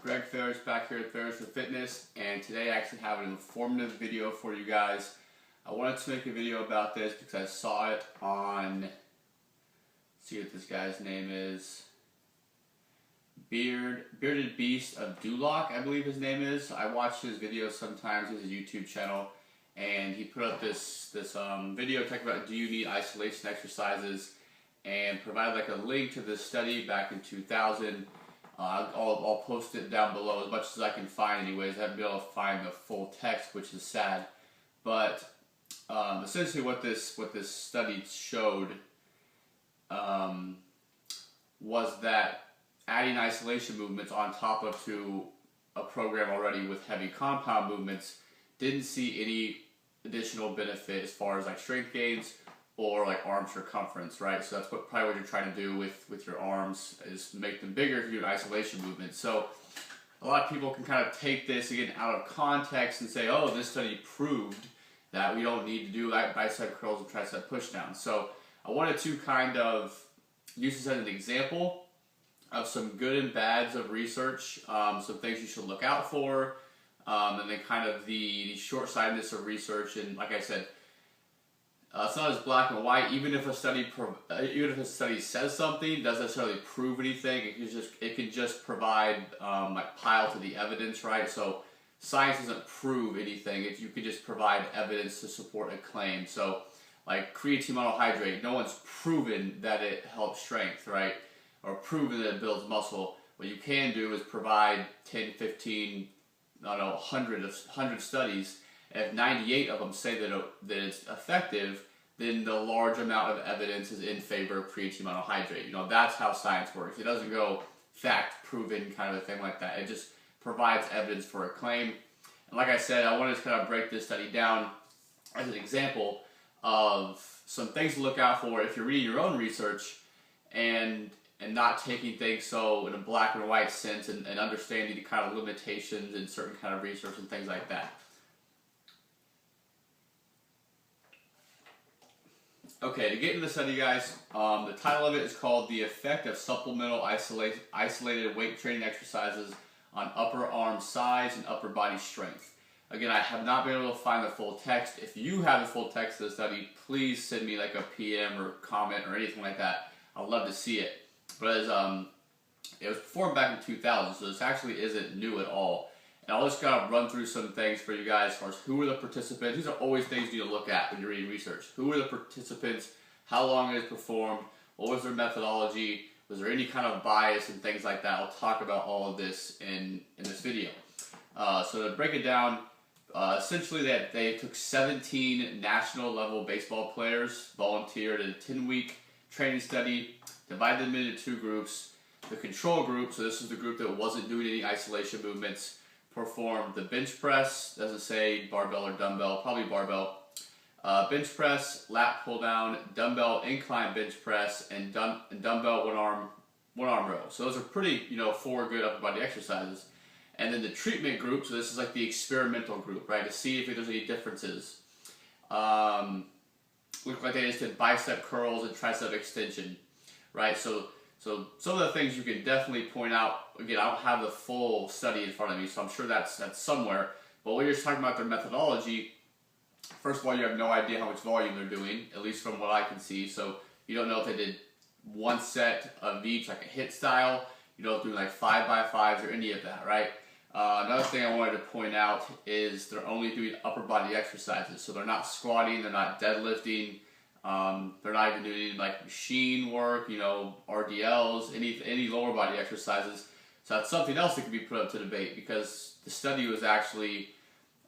Greg Ferris back here at Ferris for Fitness, and today I actually have an informative video for you guys. I wanted to make a video about this because I saw it on, let's see what this guy's name is, Bearded Beast of Duloc, I believe his name is. I watch his videos sometimes, his YouTube channel, and he put up this video talking about do you need isolation exercises, and provided like a link to this study back in 2000. I'll post it down below as much as I can find anyways. I haven't been able to find the full text, which is sad. But essentially what this study showed was that adding isolation movements on top of to a program already with heavy compound movements didn't see any additional benefit as far as like strength gains or like arm circumference, right? So that's probably what you're trying to do with your arms, is make them bigger if you do an isolation movement. So a lot of people can kind of take this again out of context and say, oh, this study proved that we don't need to do bicep curls and tricep pushdowns. So I wanted to kind of use this as an example of some good and bads of research, some things you should look out for, and then kind of the short-sightedness of research. And like I said, it's not as black and white. Even if a study says something, it doesn't necessarily prove anything. It can just provide like pile to the evidence, right? So science doesn't prove anything. You can just provide evidence to support a claim. So like creatine monohydrate, no one's proven that it helps strength, right? Or proven that it builds muscle. What you can do is provide 10, 15, I don't know, 100 studies. If 98 of them say that it's effective, then the large amount of evidence is in favor of creatine monohydrate. You know, that's how science works. It doesn't go fact proven kind of a thing like that. It just provides evidence for a claim. And like I said, I wanted to kind of break this study down as an example of some things to look out for if you're reading your own research and not taking things so in a black and white sense, and understanding the kind of limitations in certain kind of research and things like that. Okay, to get into the study, guys, the title of it is called The Effect of Supplemental Isolated Weight Training Exercises on Upper Arm Size and Upper Body Strength. Again, I have not been able to find the full text. If you have the full text of the study, please send me like a PM or comment or anything like that. I'd love to see it. But it was performed back in 2000, so this actually isn't new at all. And I'll just kind of run through some things for you guys as far as who are the participants. These are always things you need to look at when you're reading research. Who are the participants? How long it is performed? What was their methodology? Was there any kind of bias and things like that? I'll talk about all of this in this video. So to break it down, essentially they took 17 national level baseball players, volunteered in a 10-week training study, divided them into two groups. The control group, so this is the group that wasn't doing any isolation movements, performed the bench press, doesn't say barbell or dumbbell, probably barbell, bench press, lat pull down, dumbbell incline bench press, and dumbbell one arm row. So those are pretty, 4 good upper body exercises. And then the treatment group, so this is like the experimental group, right, to see if there's any differences. Looked like they just did bicep curls and tricep extension, right? So some of the things you can definitely point out, again, I don't have the full study in front of me, so I'm sure that's somewhere. But when you're just talking about their methodology, first of all, you have no idea how much volume they're doing, at least from what I can see. So you don't know if they did one set of each, like a HIIT style. You don't do like 5x5s or any of that, right? Another thing I wanted to point out is they're only doing upper body exercises. So they're not squatting, they're not deadlifting, they're not even doing any like machine work, RDLs, any lower body exercises. So that's something else that could be put up to debate, because the study was actually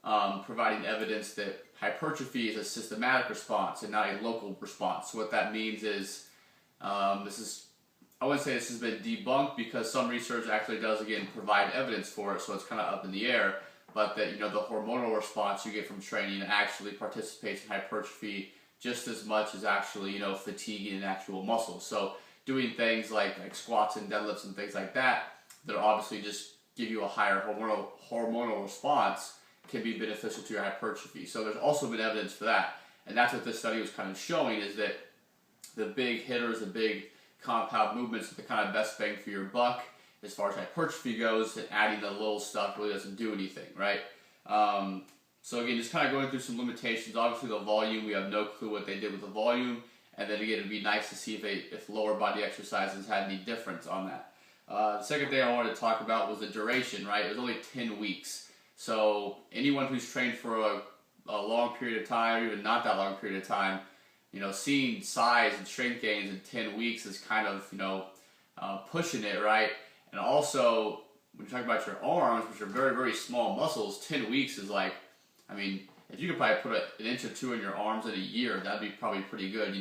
providing evidence that hypertrophy is a systematic response and not a local response. So what that means is, I wouldn't say this has been debunked, because some research actually does, again, provide evidence for it, so it's kind of up in the air, but that, the hormonal response you get from training actually participates in hypertrophy just as much as actually, fatiguing an actual muscle. So doing things like squats and deadlifts and things like that obviously just give you a higher hormonal response can be beneficial to your hypertrophy. So there's also been evidence for that. And that's what this study was kind of showing, is that the big hitters, the big compound movements are the kind of best bang for your buck. as far as hypertrophy goes, and adding the little stuff really doesn't do anything, right? So again, just kind of going through some limitations. Obviously, the volume, we have no clue what they did with the volume, and then again, it'd be nice to see if lower body exercises had any difference on that. The second thing I wanted to talk about was the duration, right? It was only 10 weeks. So anyone who's trained for a long period of time, or even not that long period of time, seeing size and strength gains in 10 weeks is kind of, pushing it, right? And also, when you talk about your arms, which are very, very small muscles, 10 weeks is like, if you could probably put an inch or two in your arms in a year, that'd be probably pretty good.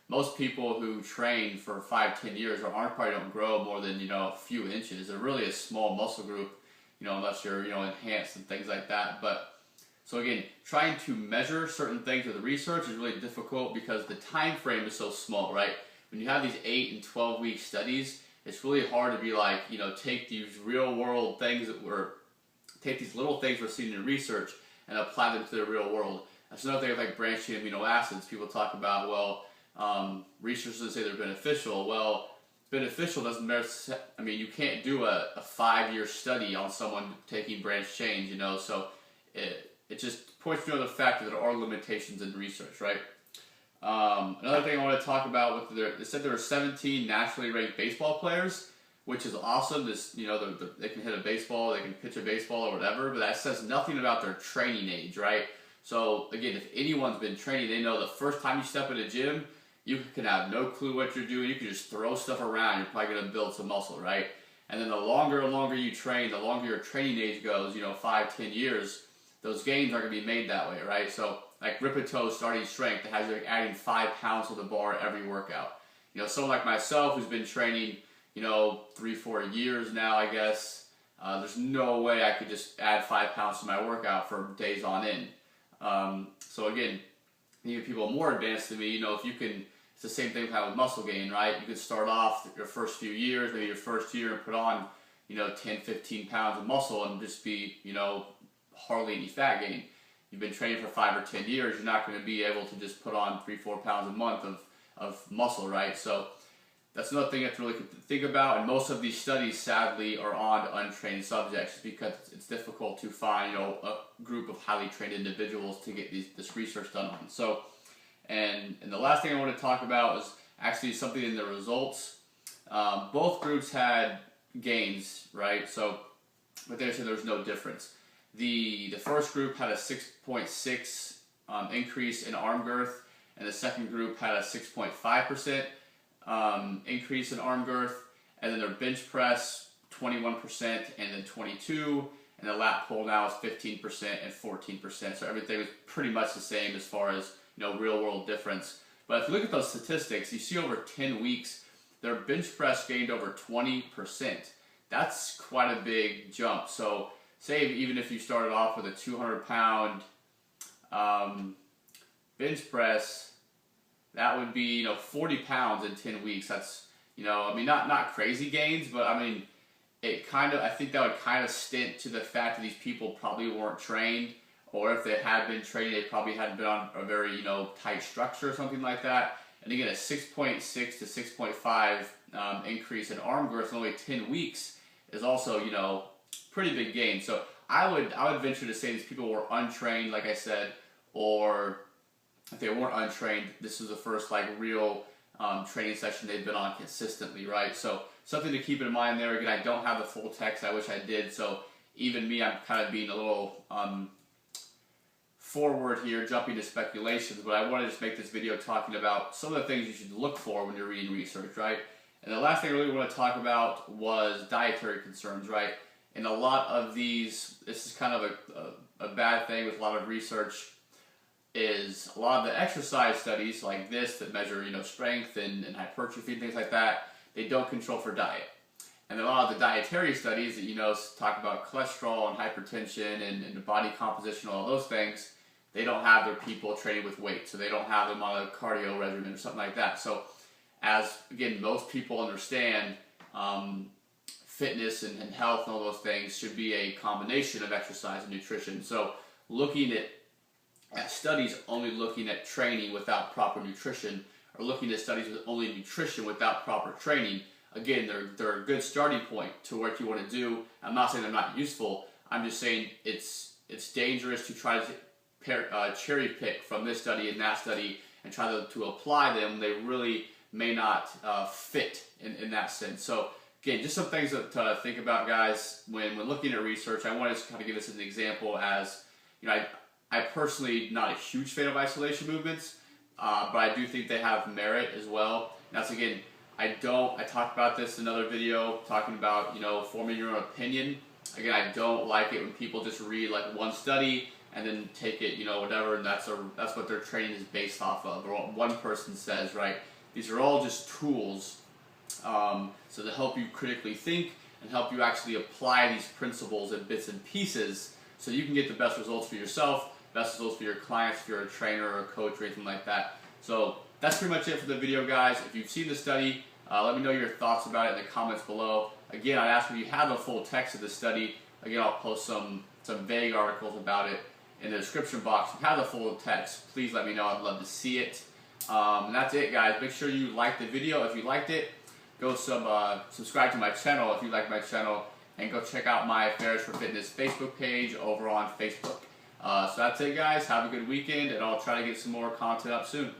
Most people who train for 5-10 years, their arms probably don't grow more than, a few inches. They're really a small muscle group, unless you're, enhanced and things like that. But, so again, trying to measure certain things with the research is really difficult because the time frame is so small, right? When you have these 8 and 12 week studies, it's really hard to be like, take these real world things take these little things we're seeing in research and apply them to the real world. That's another thing with like branched-chain amino acids. People talk about, researchers say they're beneficial. Well, beneficial doesn't matter. You can't do a 5-year study on someone taking branched chains, so it just points to another fact that there are limitations in research, right? Another thing I want to talk about, they said there were 17 nationally ranked baseball players, which is awesome. They can hit a baseball, they can pitch a baseball or whatever, but that says nothing about their training age, right? So again, if anyone's been training, they know the first time you step in a gym, you can have no clue what you're doing. You can just throw stuff around. You're probably going to build some muscle, right? And then the longer and longer you train, the longer your training age goes, 5-10 years, those gains aren't going to be made that way, right? So like Ripito starting strength that has you adding 5 pounds to the bar every workout. Someone like myself who's been training, 3-4 years now, I guess, there's no way I could just add 5 pounds to my workout for days on end. So again, even people more advanced than me, if you can, it's the same thing with muscle gain, right? You can start off your first few years, maybe your first year, and put on, 10-15 pounds of muscle and just be, hardly any fat gain. You've been training for 5 or 10 years, you're not going to be able to just put on 3-4 pounds a month of muscle, right? So that's another thing you have to really think about, and most of these studies, sadly, are on untrained subjects because it's difficult to find, a group of highly trained individuals to get this research done on. So, and the last thing I want to talk about is actually something in the results. Both groups had gains, right? So, but they said there was no difference. The first group had a 6.6 increase in arm girth, and the second group had a 6.5% increase in arm girth, and then their bench press 21% and then 22%, and the lat pull now is 15% and 14%. So everything was pretty much the same as far as real world difference. But if you look at those statistics, you see over 10 weeks their bench press gained over 20%. That's quite a big jump. So say even if you started off with a 200-pound bench press, that would be 40 pounds in 10 weeks. That's not crazy gains, but I think that would kind of stint to the fact that these people probably weren't trained, or if they had been trained, they probably hadn't been on a very tight structure or something like that. And again, a 6.6 to 6.5 increase in arm girth in only 10 weeks is also pretty big gain. So I would venture to say these people were untrained, like I said, or if they weren't untrained, this was the first real training session they've been on consistently, right? So something to keep in mind there. Again, I don't have the full text. I wish I did. So even me, I'm kind of being a little forward here, jumping to speculations, but I want to just make this video talking about some of the things you should look for when you're reading research, right? And the last thing I really want to talk about was dietary concerns, right? And a lot of these, this is kind of a bad thing with a lot of research, is a lot of the exercise studies like this that measure, strength and hypertrophy and things like that, they don't control for diet. And a lot of the dietary studies that, talk about cholesterol and hypertension and the body composition, all those things, they don't have their people training with weight. So they don't have them on a cardio regimen or something like that. So as, again, most people understand, fitness and health and all those things should be a combination of exercise and nutrition. So looking at studies only looking at training without proper nutrition, or looking at studies with only nutrition without proper training, again, they're a good starting point to what you want to do. I'm not saying they're not useful. I'm just saying it's dangerous to try to cherry pick from this study and that study and try to apply them. They really may not fit in that sense. So again, just some things to think about, guys, when looking at research. I want to just kind of give this as an example. As you know, I personally not a huge fan of isolation movements, but I do think they have merit as well. And that's, again, I talked about this in another video talking about, you know, forming your own opinion. Again, I don't like it when people just read like one study and then take it, you know, whatever, and that's what their training is based off of, or what one person says, right? These are all just tools, so to help you critically think and help you actually apply these principles in bits and pieces so you can get the best results for yourself, best results for your clients, if you're a trainer or a coach or anything like that. So that's pretty much it for the video, guys. If you've seen the study, let me know your thoughts about it in the comments below. Again, I'd ask if you have a full text of the study. Again, I'll post some vague articles about it in the description box. If you have the full text, please let me know. I'd love to see it. And that's it, guys. Make sure you like the video if you liked it. Go subscribe to my channel if you like my channel. And go check out my Affairs for Fitness Facebook page over on Facebook. So that's it, guys. Have a good weekend, and I'll try to get some more content up soon.